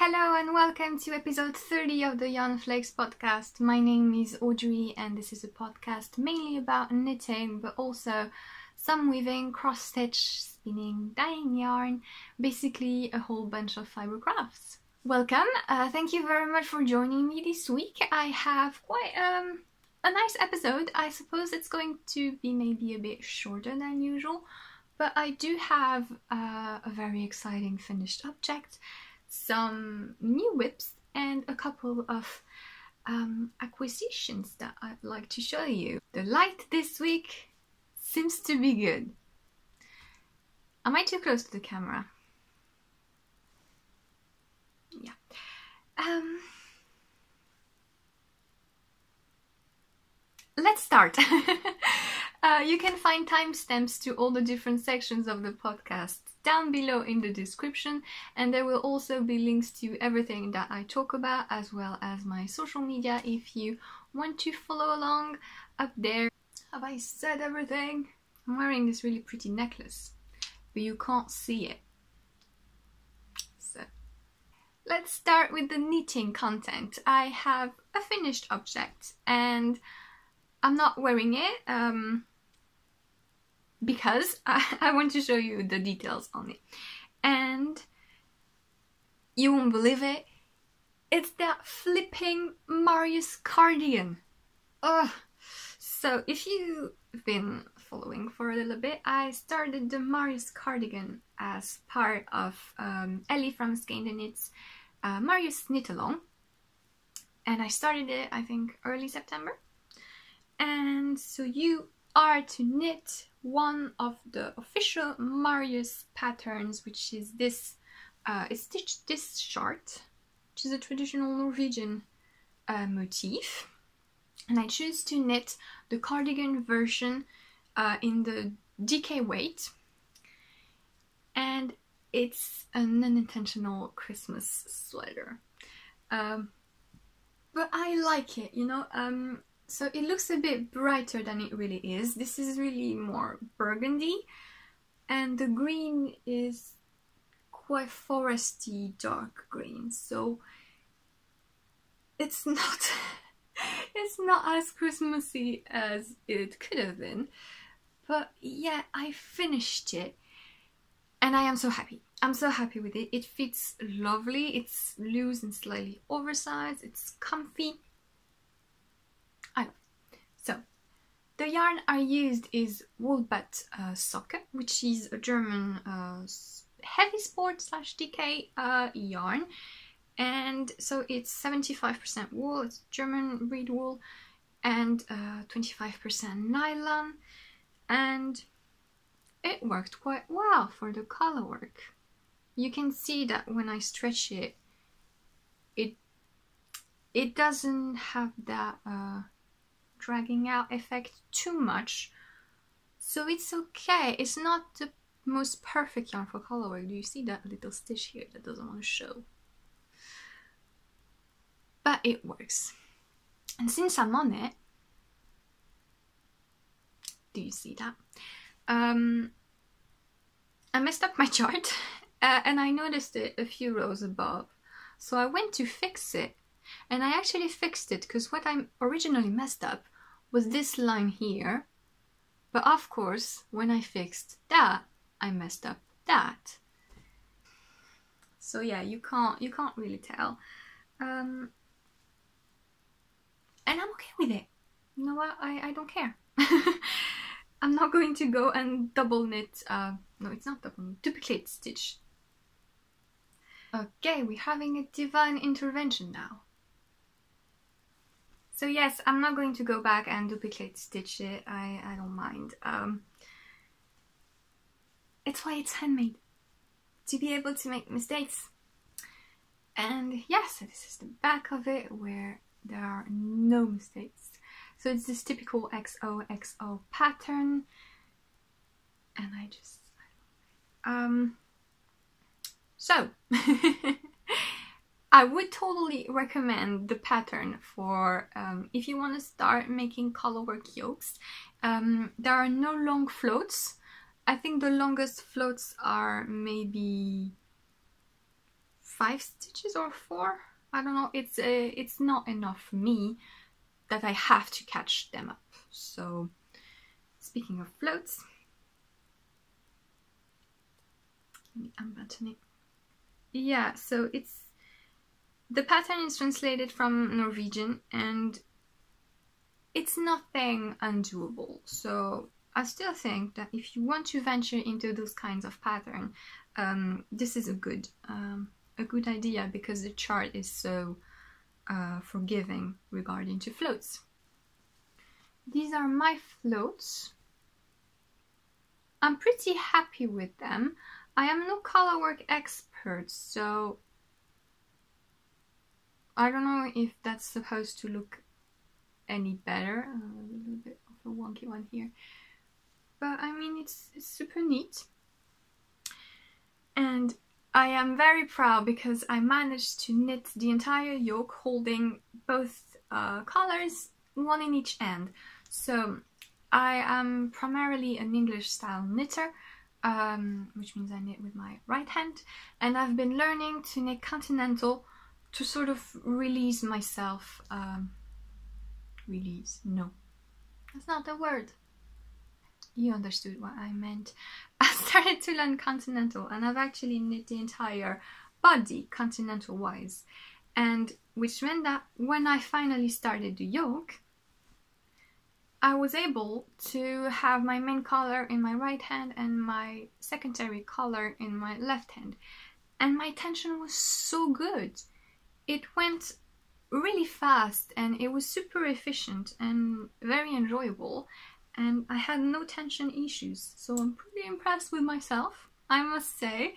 Hello and welcome to episode 30 of the Yarnflakes podcast. My name is Audrey and this is a podcast mainly about knitting, but also some weaving, cross-stitch, spinning, dyeing yarn, basically a whole bunch of fibre crafts. Welcome, thank you very much for joining me this week. I have quite a nice episode. I suppose it's going to be maybe a bit shorter than usual, but I do have a very exciting finished object, some new whips, and a couple of acquisitions that I'd like to show you. The light this week seems to be good. Am I too close to the camera? Yeah. Let's start. You can find timestamps to all the different sections of the podcast down below in the description, and there will also be links to everything that I talk about, as well as my social media if you want to follow along up there. Have I said everything? I'm wearing this really pretty necklace, but you can't see it. So let's start with the knitting content. I have a finished object and I'm not wearing it because I want to show you the details on it. And you won't believe it, it's that flipping Marius cardigan. Ugh. So if you've been following for a little bit, I started the Marius cardigan as part of Ellie from Skane Knits Marius Knit Along. And I started it, I think, early September. And so you are to knit one of the official Marius patterns, which is this, it's stitched this short, which is a traditional Norwegian motif. And I choose to knit the cardigan version in the DK weight. And it's an unintentional Christmas sweater. But I like it, you know. So it looks a bit brighter than it really is. This is really more burgundy, and the green is quite foresty dark green. So it's not it's not as Christmassy as it could have been. But yeah, I finished it and I am so happy. I'm so happy with it. It fits lovely. It's loose and slightly oversized. It's comfy. So, the yarn I used is Woll Söcke, which is a German heavy sport / DK yarn. And so it's 75% wool, it's German breed wool, and 25% nylon. And it worked quite well for the color work. You can see that when I stretch it, it doesn't have that dragging out effect too much, so it's okay. It's not the most perfect yarn for colorwork. Do you see that little stitch here that doesn't want to show? But it works. And since I'm on it, do you see that? I messed up my chart and I noticed it a few rows above, so I went to fix it, and I actually fixed it, because what I originally messed up was this line here, but of course when I fixed that I messed up that. So yeah, you can't really tell, and I'm okay with it. You know what, I don't care. I'm not going to go and double knit, no, it's not double knit, duplicate stitch. Okay, we're having a divine intervention now. So yes, I'm not going to go back and duplicate stitch it, I don't mind. It's why it's handmade, to be able to make mistakes. And yes, so this is the back of it, where there are no mistakes. So it's this typical XOXO pattern, and I just, so I would totally recommend the pattern for if you want to start making colorwork yokes. There are no long floats. I think the longest floats are maybe 5 stitches or 4. I don't know. It's not enough for me that I have to catch them up. So speaking of floats, let me unbutton it. Yeah, so the pattern is translated from Norwegian and it's nothing undoable. So I still think that if you want to venture into those kinds of pattern, this is a good idea because the chart is so forgiving regarding to floats. These are my floats. I'm pretty happy with them. I am no colorwork expert, so I don't know if that's supposed to look any better. A little bit of a wonky one here, but I mean it's super neat. And I am very proud because I managed to knit the entire yoke holding both colors, one in each end. So I am primarily an English style knitter, which means I knit with my right hand, and I've been learning to knit continental to sort of release myself. Release? No, that's not the word. You understood what I meant. I started to learn continental and I've actually knit the entire body continental wise, and which meant that when I finally started the yoke, I was able to have my main color in my right hand and my secondary color in my left hand, and my tension was so good. It went really fast and it was super efficient and very enjoyable, and I had no tension issues, so I'm pretty impressed with myself, I must say,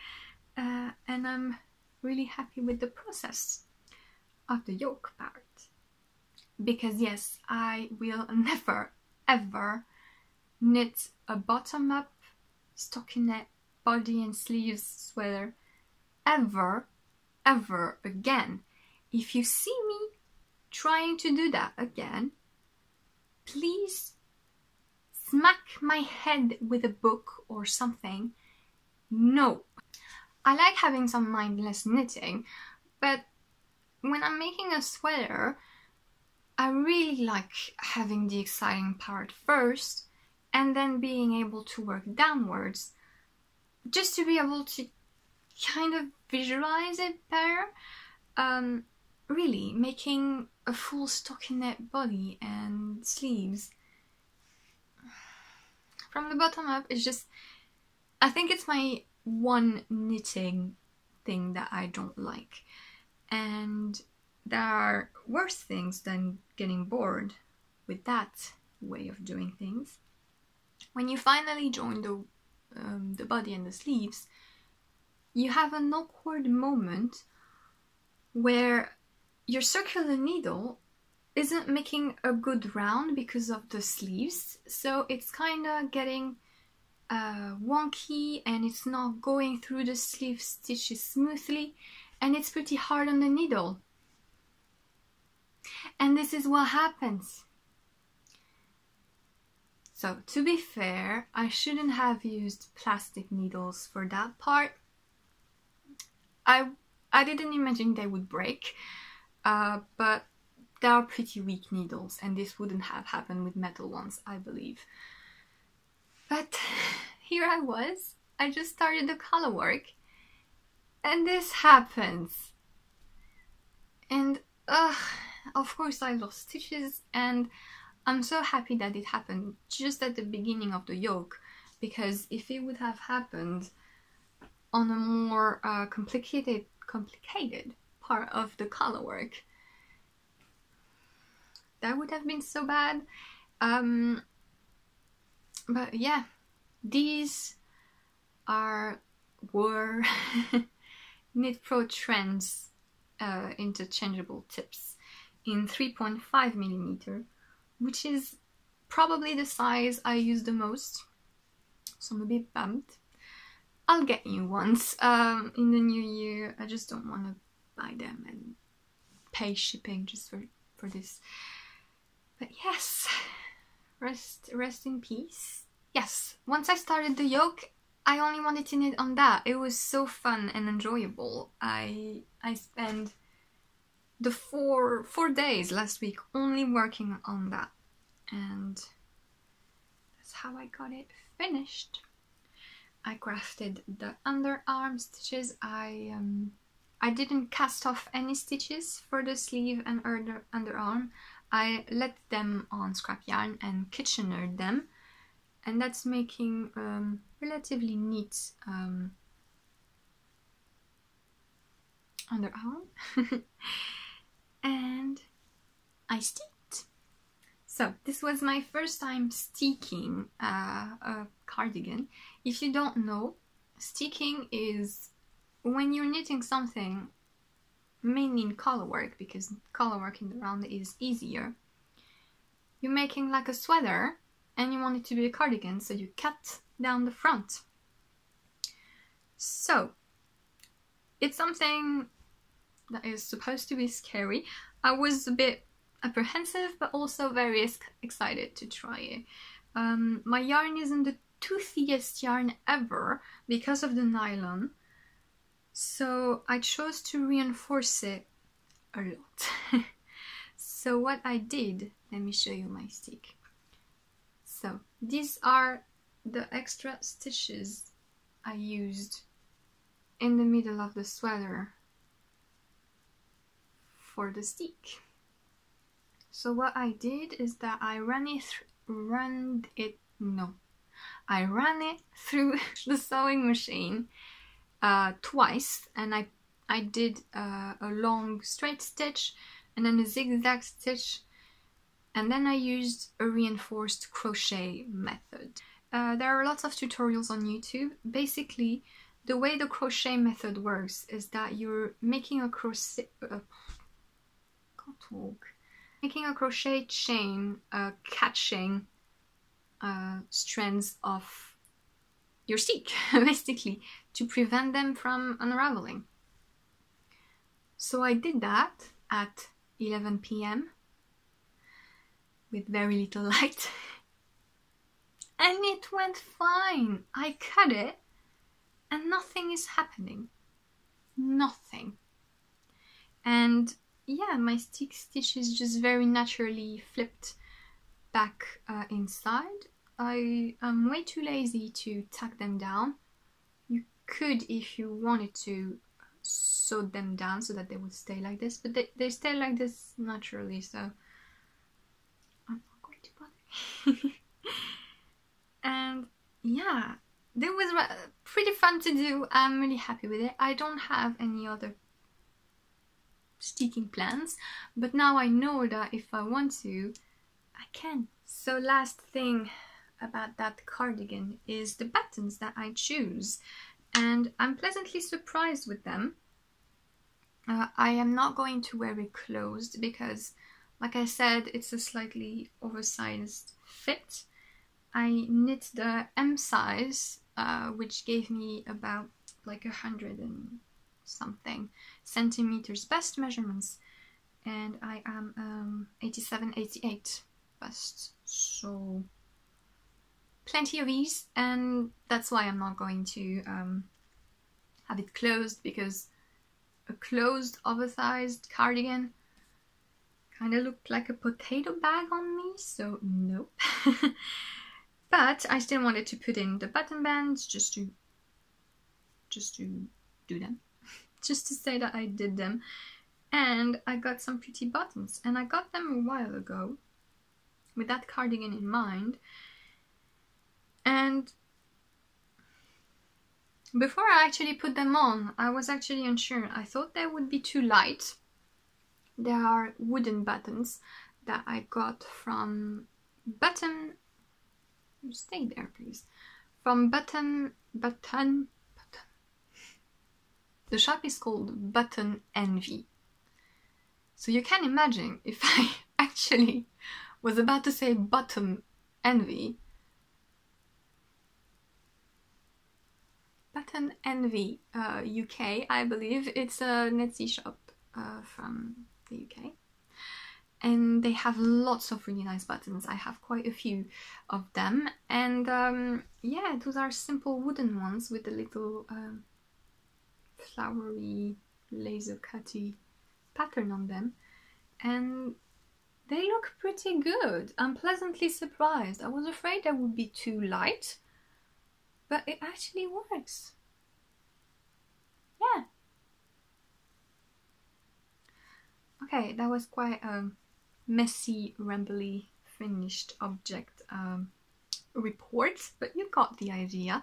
and I'm really happy with the process of the yoke part. Because yes, I will never ever knit a bottom-up stockinette body and sleeves sweater ever again. If you see me trying to do that again, please smack my head with a book or something. No. I like having some mindless knitting, but when I'm making a sweater, I really like having the exciting part first and then being able to work downwards, just to be able to kind of visualize it better. Really, making a full stockinette body and sleeves from the bottom up is just, I think it's my one knitting thing that I don't like, and there are worse things than getting bored with that way of doing things. When you finally join the body and the sleeves, you have an awkward moment where your circular needle isn't making a good round because of the sleeves, so it's kind of getting wonky and it's not going through the sleeve stitches smoothly, and it's pretty hard on the needle. And this is what happens. So to be fair, I shouldn't have used plastic needles for that part. I didn't imagine they would break, but they are pretty weak needles and this wouldn't have happened with metal ones, I believe. But here I was, I just started the color work and this happens. And of course I lost stitches, and I'm so happy that it happened just at the beginning of the yoke, because if it would have happened on a more complicated part of the color work, that would have been so bad. But yeah, these were Knit Pro Trends interchangeable tips in 3.5mm, which is probably the size I use the most, so I'm a bit bummed. I'll get new ones in the new year. I just don't want to buy them and pay shipping just for this. But yes, rest in peace. Yes, once I started the yoke, I only wanted to knit on that. It was so fun and enjoyable. I spent the four days last week only working on that, and that's how I got it finished. I crafted the underarm stitches. I didn't cast off any stitches for the sleeve and underarm. I let them on scrap yarn and Kitchenered them, and that's making relatively neat underarm. And I steeked. So this was my first time steeking a cardigan. If you don't know, steeking is when you're knitting something mainly in colorwork, because colorwork in the round is easier. You're making like a sweater and you want it to be a cardigan, so you cut down the front. So it's something that is supposed to be scary. I was a bit apprehensive, but also very excited to try it. My yarn isn't the toothiest yarn ever because of the nylon, so I chose to reinforce it a lot. So what I did, let me show you my stick. So these are the extra stitches I used in the middle of the sweater for the stick. So what I did is that I ran it through the sewing machine twice, and I did a long straight stitch and then a zigzag stitch, and then I used a reinforced crochet method. There are lots of tutorials on YouTube. Basically, the way the crochet method works is that you're making a crochet making a crochet chain, catching strands of your stick, basically, to prevent them from unraveling. So I did that at 11 p.m. with very little light, and it went fine. I cut it and nothing is happening. Nothing. And yeah, my stick stitches just very naturally flipped back inside. I am way too lazy to tack them down. You could, if you wanted to, sew them down so that they would stay like this, but they stay like this naturally, so I'm not going to bother. And yeah, it was pretty fun to do. I'm really happy with it. I don't have any other steeking plans, but now I know that if I want to, I can. So last thing about that cardigan is the buttons that I choose, and I'm pleasantly surprised with them. I am not going to wear it closed because, like I said, it's a slightly oversized fit. I knit the M size, which gave me about like 100 and something centimeters bust measurements, and I am 87-88 bust, so plenty of ease, and that's why I'm not going to have it closed, because a closed oversized cardigan kind of looked like a potato bag on me, so nope. But I still wanted to put in the button bands just to do them, just to say that I did them. And I got some pretty buttons, and I got them a while ago with that cardigan in mind. And before I actually put them on, I was actually unsure. I thought they would be too light. There are wooden buttons that I got from Button. Stay there, please. From Button. The shop is called Button Envy. So you can imagine if I actually was about to say Button Envy. Button Envy UK, I believe. It's a Etsy shop from the UK. and they have lots of really nice buttons. I have quite a few of them, and yeah, those are simple wooden ones with a little flowery laser cutty pattern on them, and they look pretty good. I'm pleasantly surprised. I was afraid they would be too light, but it actually works. Yeah. Okay, that was quite a messy, rambly, finished object report, but you got the idea.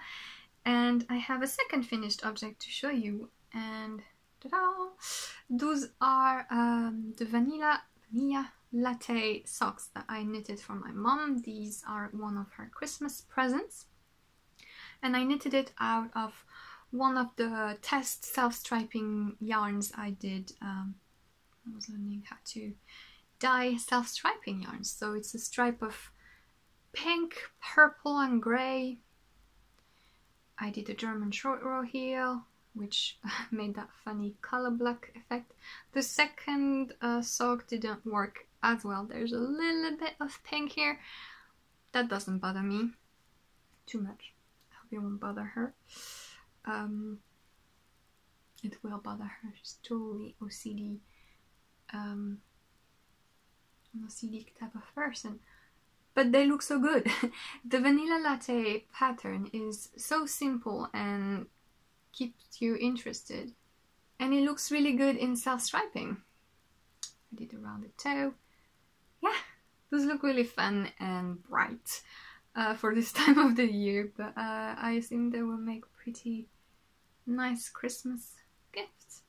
And I have a second finished object to show you, and ta-da! Those are the vanilla latte socks that I knitted for my mom. These are one of her Christmas presents, and I knitted it out of one of the test self-striping yarns I did. I was learning how to dye self-striping yarns. So it's a stripe of pink, purple and grey. I did a German short row heel, which made that funny color block effect. The second sock didn't work as well. There's a little bit of pink here. That doesn't bother me too much. I hope it won't bother her. It will bother her. She's totally OCD. An OCD type of person. But they look so good. The vanilla latte pattern is so simple and keeps you interested, and it looks really good in self-striping. I did a rounded toe. Yeah, those look really fun and bright for this time of the year, but I assume they will make pretty nice Christmas gifts.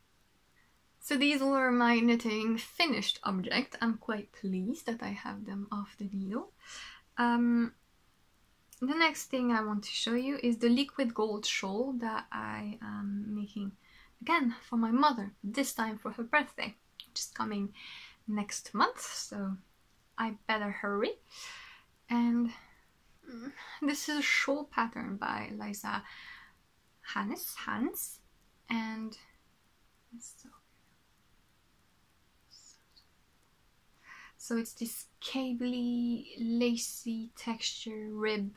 So these were my knitting finished object. I'm quite pleased that I have them off the needle. The next thing I want to show you is the liquid gold shawl that I am making again for my mother, this time for her birthday, which is coming next month, so I better hurry. And this is a shawl pattern by Liza Hans, and so it's this cabley, lacy texture rib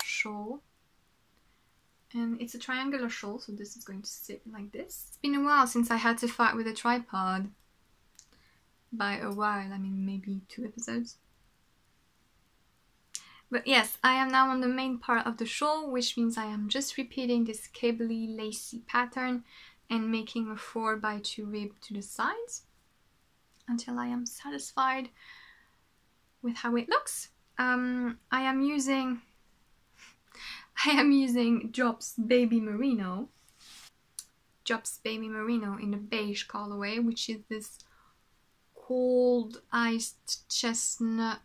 shawl, and it's a triangular shawl, so this is going to sit like this. It's been a while since I had to fight with a tripod. By a while, I mean maybe 2 episodes. But yes, I am now on the main part of the shawl, which means I am just repeating this cabley, lacy pattern and making a 4x2 rib to the sides until I am satisfied with how it looks. I am using Job's Baby Merino. Job's Baby Merino in the beige colorway, which is this cold iced chestnut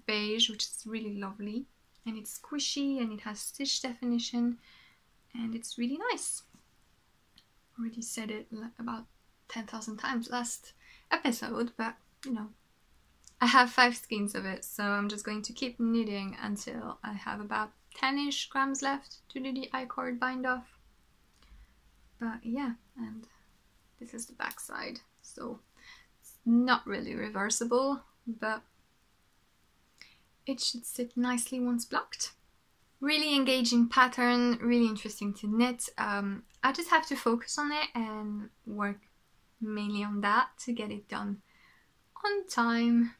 beige, which is really lovely, and it's squishy and it has stitch definition and it's really nice. Already said it about 10,000 times last episode, but you know, I have 5 skeins of it, so I'm just going to keep knitting until I have about 10-ish grams left to do the I-cord bind off. But yeah, and this is the back side, so it's not really reversible, but it should sit nicely once blocked. Really engaging pattern, really interesting to knit. I just have to focus on it and work mainly on that to get it done on time.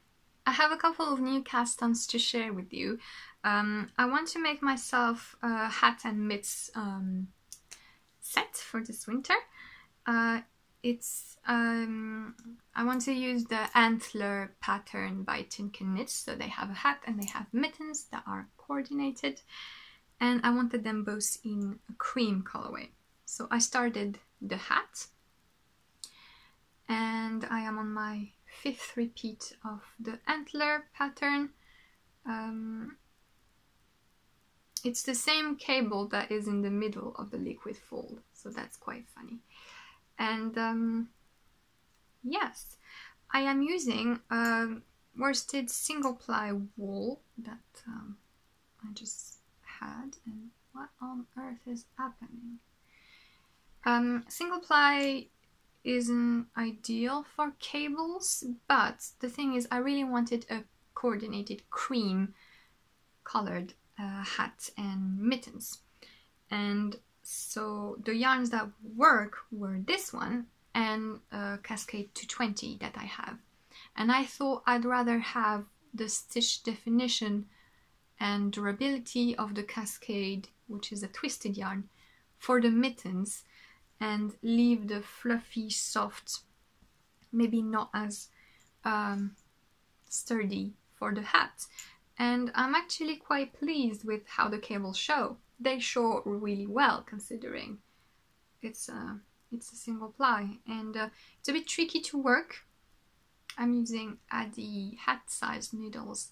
I have a couple of new cast-ons to share with you. I want to make myself a hat and mitts set for this winter. I want to use the antler pattern by Tinkin Knits, so they have a hat and they have mittens that are coordinated, and I wanted them both in a cream colorway. So I started the hat, and I am on my 5th repeat of the antler pattern. It's the same cable that is in the middle of the liquid fold, so that's quite funny. And yes, I am using worsted single ply wool that I just had, and what on earth is happening? Single ply isn't ideal for cables, but the thing is I really wanted a coordinated cream colored hat and mittens, and so the yarns that work were this one and Cascade 220 that I have, and I thought I'd rather have the stitch definition and durability of the Cascade, which is a twisted yarn, for the mittens, and leave the fluffy, soft, maybe not as sturdy for the hat. And I'm actually quite pleased with how the cables show. They show really well, considering it's a single ply, and it's a bit tricky to work. I'm using Addi hat size needles,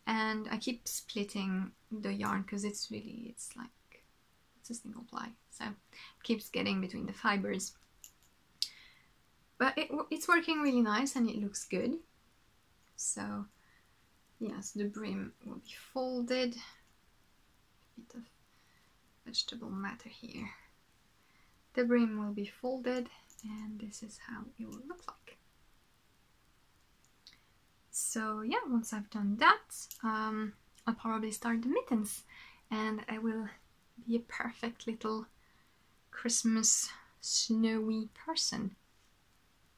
and I keep splitting the yarn because it's a single ply, so it keeps getting between the fibers. But it's working really nice and it looks good. So yes, the brim will be folded. A bit of vegetable matter here. The brim will be folded, and this is how it will look like. So yeah, once I've done that, I'll probably start the mittens, and I will be a perfect little Christmas snowy person.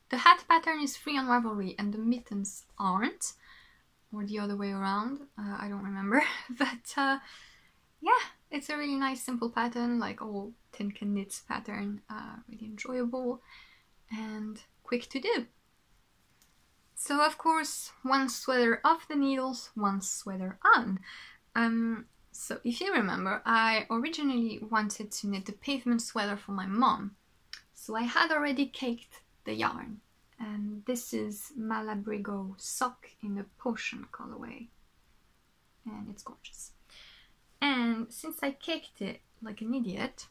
The hat pattern is free on Ravelry and the mittens aren't, or the other way around, I don't remember. But yeah, it's a really nice simple pattern, like all tin can knits pattern, really enjoyable and quick to do. So of course, one sweater off the needles, one sweater on. So if you remember, I originally wanted to knit the pavement sweater for my mom. So I had already caked the yarn, and this is Malabrigo sock in the Pocion colorway, and it's gorgeous. And since I caked it like an idiot,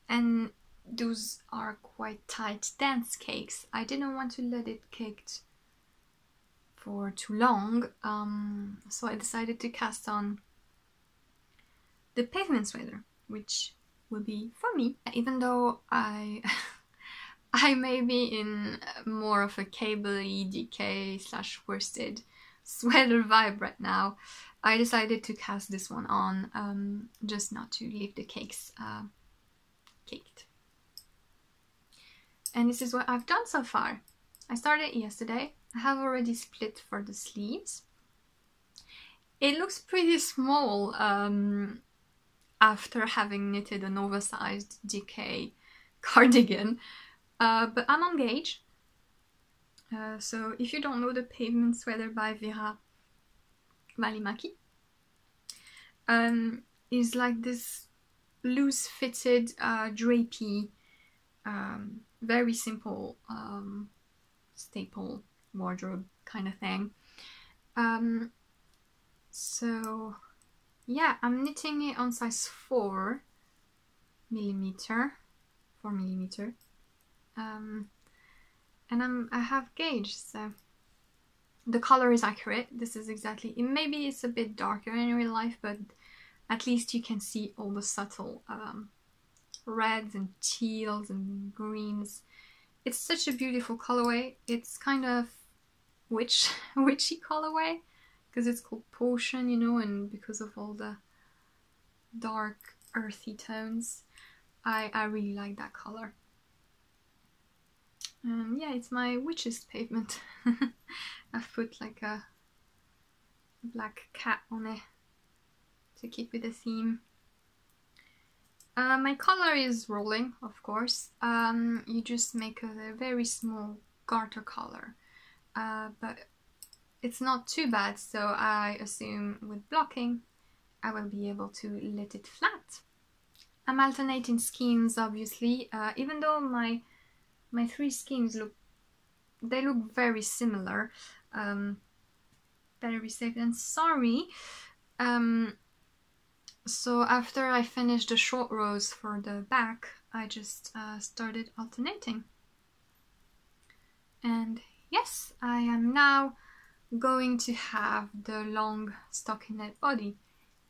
and those are quite tight dense cakes, I didn't want to let it caked for too long, so I decided to cast on the pavement sweater, which will be for me, even though I may be in more of a cable-y DK / worsted sweater vibe right now. I decided to cast this one on, just not to leave the cakes caked. And this is what I've done so far. I started yesterday. I have already split for the sleeves. It looks pretty small after having knitted an oversized DK cardigan, but I'm on gauge. So if you don't know the pavement sweater by Vera Valimaki, is like this loose fitted drapey, very simple staple wardrobe kind of thing. So yeah, I'm knitting it on size 4 millimeter, and I have gauge, so the color is accurate. This is exactly, maybe it's a bit darker in real life, but at least you can see all the subtle reds and teals and greens. It's such a beautiful colorway. It's kind of witchy colorway, because it's called Pocion, you know, and because of all the dark earthy tones. I really like that color. And yeah, it's my witch's pavement. I've put like a black cat on it to keep with the theme. My color is rolling, of course. You just make a very small garter collar, but it's not too bad, so I assume with blocking I will be able to let it flat. I'm alternating skeins, obviously, even though my 3 skeins look very similar. Better be safe than sorry. So after I finished the short rows for the back, I just started alternating. And yes, I am now going to have the long stockinette body,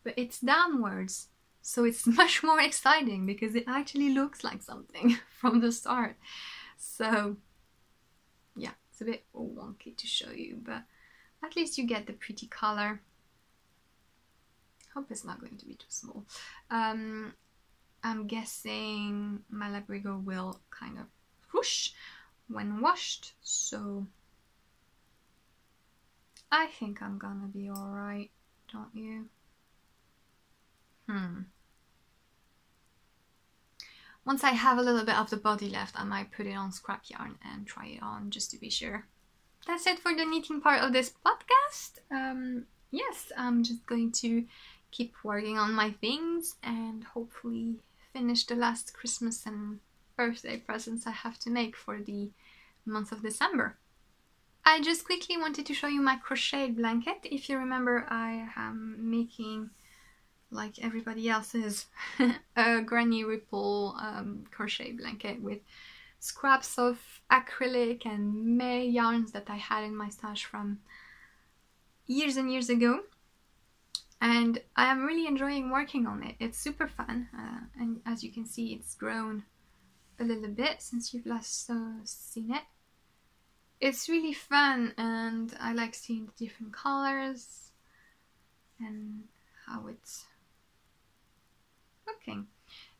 but it's downwards. So it's much more exciting because it actually looks like something from the start. So yeah, it's a bit wonky to show you, but at least you get the pretty color. Hope it's not going to be too small. I'm guessing Malabrigo will kind of whoosh when washed, so I think I'm gonna be alright, don't you? Once I have a little bit of the body left, I might put it on scrap yarn and try it on just to be sure. That's it for the knitting part of this podcast. Yes, I'm just going to keep working on my things and hopefully finish the last Christmas and birthday presents I have to make for the month of December. I just quickly wanted to show you my crocheted blanket. If you remember, I am making, like everybody else's, a Granny Ripple crochet blanket with scraps of acrylic and May yarns that I had in my stash from years and years ago. And I am really enjoying working on it. It's super fun, and as you can see, it's grown a little bit since you've last seen it. It's really fun, and I like seeing the different colors and how it's looking.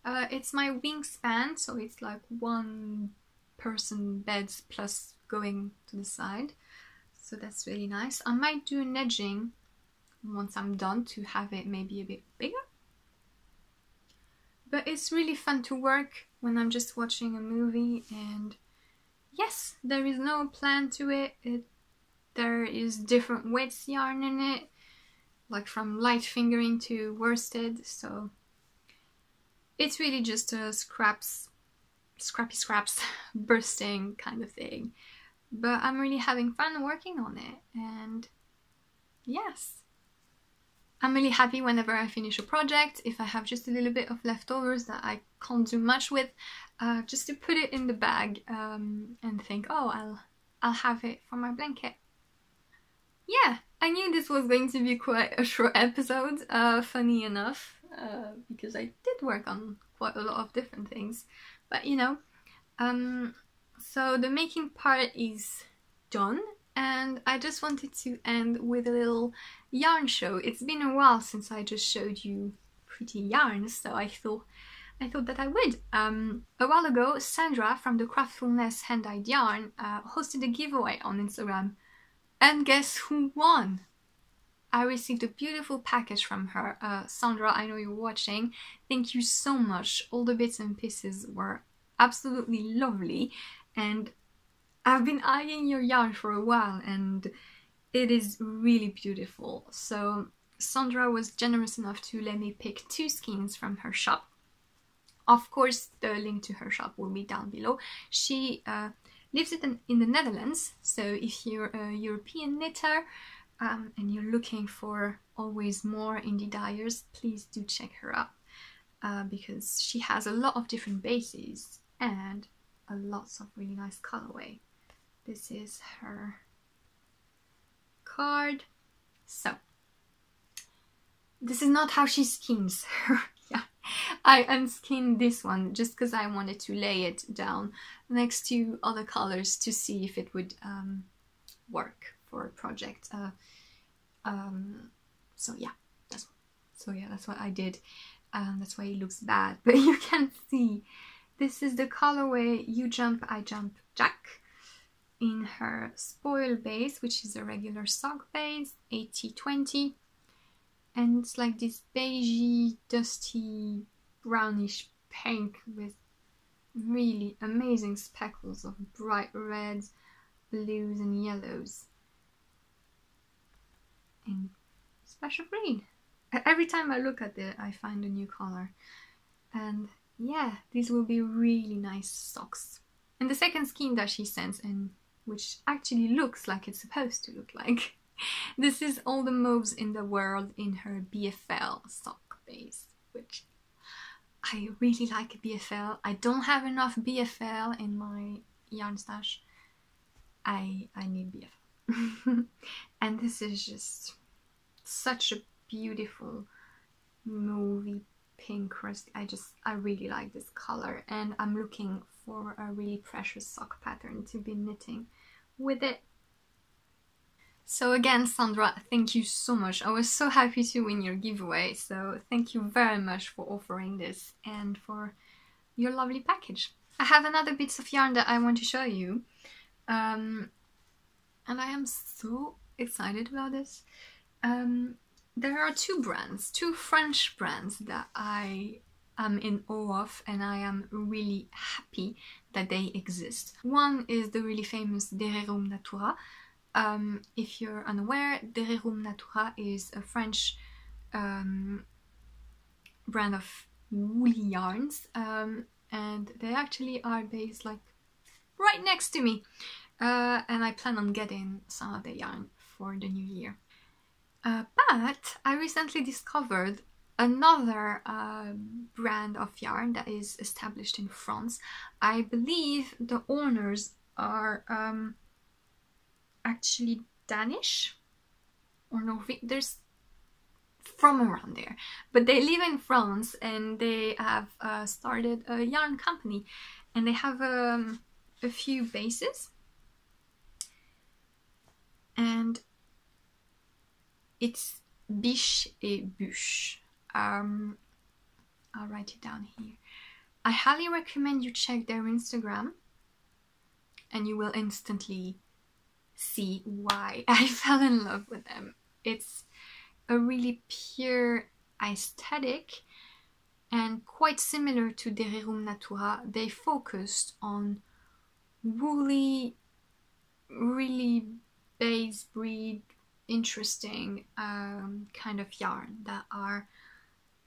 It's my wingspan, so it's like 1 person beds plus going to the side, so that's really nice. I might do an edging once I'm done to have it maybe a bit bigger, but it's really fun to work when I'm just watching a movie. And yes, there is no plan to it. There is different weights yarn in it, like from light fingering to worsted, so it's really just a scrappy scraps bursting kind of thing. But I'm really having fun working on it, and yes, I'm really happy whenever I finish a project. If I have just a little bit of leftovers that I can't do much with, just to put it in the bag and think, oh, I'll have it for my blanket. Yeah, I knew this was going to be quite a short episode, funny enough, because I did work on quite a lot of different things, but you know, so the making part is done. And I just wanted to end with a little yarn show. It's been a while since I just showed you pretty yarns, so I thought that I would. A while ago, Sandra from the Craftfulness Hand-Dyed Yarn hosted a giveaway on Instagram, and guess who won? I received a beautiful package from her. Sandra, I know you're watching. Thank you so much. All the bits and pieces were absolutely lovely, and I've been eyeing your yarn for a while, and it is really beautiful. So Sandra was generous enough to let me pick 2 skeins from her shop. Of course, the link to her shop will be down below. She lives in the Netherlands, so if you're a European knitter and you're looking for always more indie dyers, please do check her out, because she has a lot of different bases and lots of really nice colorway. This is her card. So this is not how she skeins. Yeah, I unskinned this one just because I wanted to lay it down next to other colors to see if it would work for a project. So yeah, that's what I did. That's why it looks bad, but you can see this is the colorway You Jump, I Jump, Jack, in her spoil base, which is a regular sock base, 80/20, and it's like this beigey, dusty, brownish pink with really amazing speckles of bright reds, blues and yellows, and special green. Every time I look at it, I find a new color, and yeah, these will be really nice socks. And the second skein that she sends, and which actually looks like it's supposed to look like, this is All the Mauves in the World in her BFL sock base, which I really like BFL. I don't have enough BFL in my yarn stash. I need BFL. And this is just such a beautiful mauvey pink rusty. I really like this color, and I'm looking for a really precious sock pattern to be knitting with it. So again, Sandra, thank you so much. I was so happy to win your giveaway, so thank you very much for offering this and for your lovely package. I have another bits of yarn that I want to show you, and I am so excited about this. There are two French brands that I am in awe of, and I am really happy that they exist. One is the really famous Dererum Natura. If you're unaware, Dererum Natura is a French brand of woolly yarns, and they actually are based like right next to me, and I plan on getting some of the yarn for the new year. But I recently discovered another brand of yarn that is established in France. I believe the owners are actually Danish or Norwegian. There's from around there, but they live in France, and they have started a yarn company, and they have a few bases, and it's Biche et Bûche. I'll write it down here. I highly recommend you check their Instagram, and you will instantly see why I fell in love with them. It's a really pure aesthetic, and quite similar to Dererum Natura. They focused on woolly, really base breed, interesting kind of yarn that are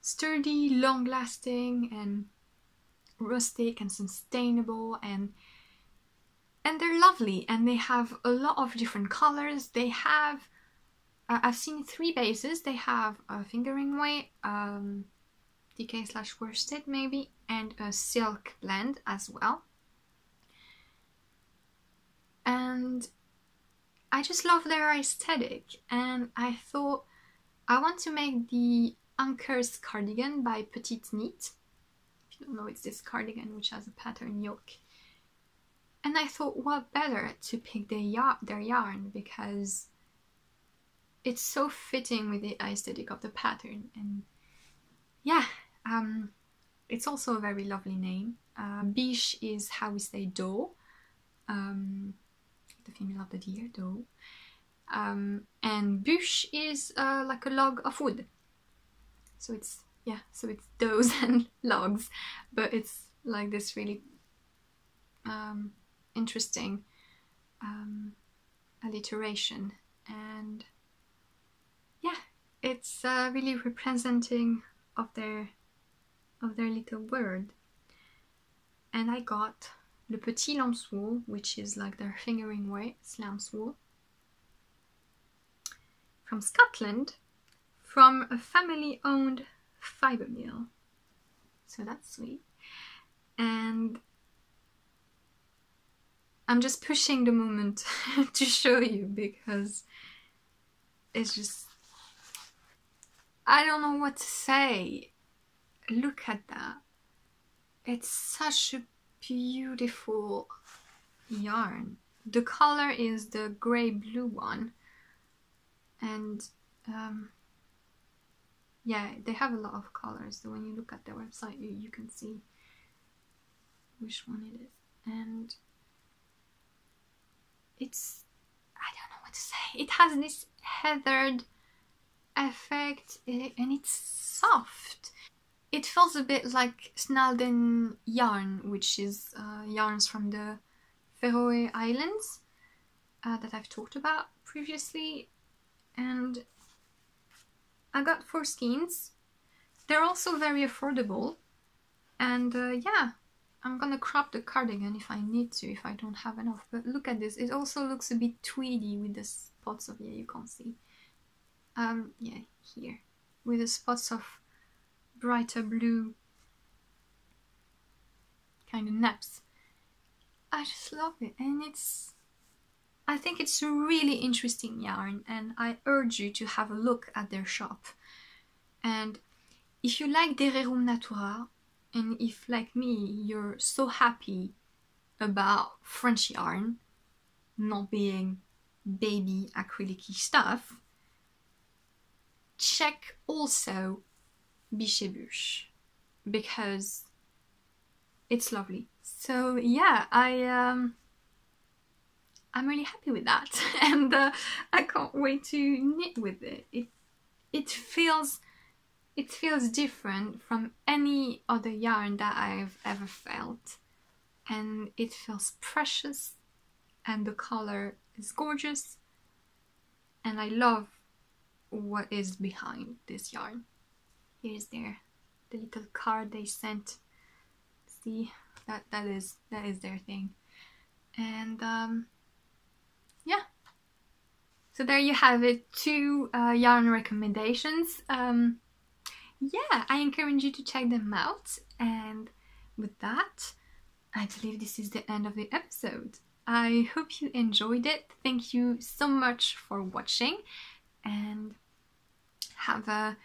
sturdy, long lasting, and rustic and sustainable, and they're lovely, and they have a lot of different colors. They have I've seen 3 bases. They have a fingering weight, DK/worsted maybe, and a silk blend as well. And I just love their aesthetic, and I thought I want to make the Anchors cardigan by Petite Knit. If you don't know, it's this cardigan which has a pattern yoke. And I thought, what better to pick their yarn, because it's so fitting with the aesthetic of the pattern. And yeah, it's also a very lovely name. Biche is how we say doe, the female of the deer, doe. And bûche is like a log of wood. So it's, yeah, so it's does and logs, but it's like this really interesting alliteration, and yeah, it's really representing of their little word. And I got Le Petit Lance-Wool, which is like their fingering weight, lance-wool, from Scotland, from a family-owned fibre mill. So that's sweet. And I'm just pushing the moment to show you, because it's just, I don't know what to say. Look at that. It's such a beautiful yarn. The color is the grey-blue one, and yeah, they have a lot of colors, so when you look at their website you can see which one it is. And it's, I don't know what to say, it has this heathered effect, and it's soft. It feels a bit like Snalden yarn, which is yarns from the Faroe Islands that I've talked about previously. And I got 4 skeins. They're also very affordable. And yeah, I'm gonna crop the cardigan if I need to, if I don't have enough. But look at this, it also looks a bit tweedy with the spots of, yeah, you can't see. Yeah, here, with the spots of brighter blue kind of naps. I just love it, and I think it's a really interesting yarn, and I urge you to have a look at their shop. And if you like des Rerum Natura, and if like me you're so happy about French yarn not being baby acrylic-y stuff, check also Biche Bûche, because it's lovely. So yeah, I'm really happy with that, and I can't wait to knit with it. It feels different from any other yarn that I've ever felt, and it feels precious, and the color is gorgeous, and I love what is behind this yarn. Here's the little card they sent. See, that is their thing. And yeah, so there you have it, 2 yarn recommendations. Yeah, I encourage you to check them out, and with that I believe this is the end of the episode. I hope you enjoyed it. Thank you so much for watching, and have a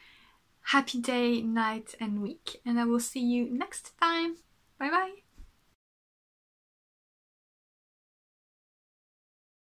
happy day, night and week, and I will see you next time. Bye bye.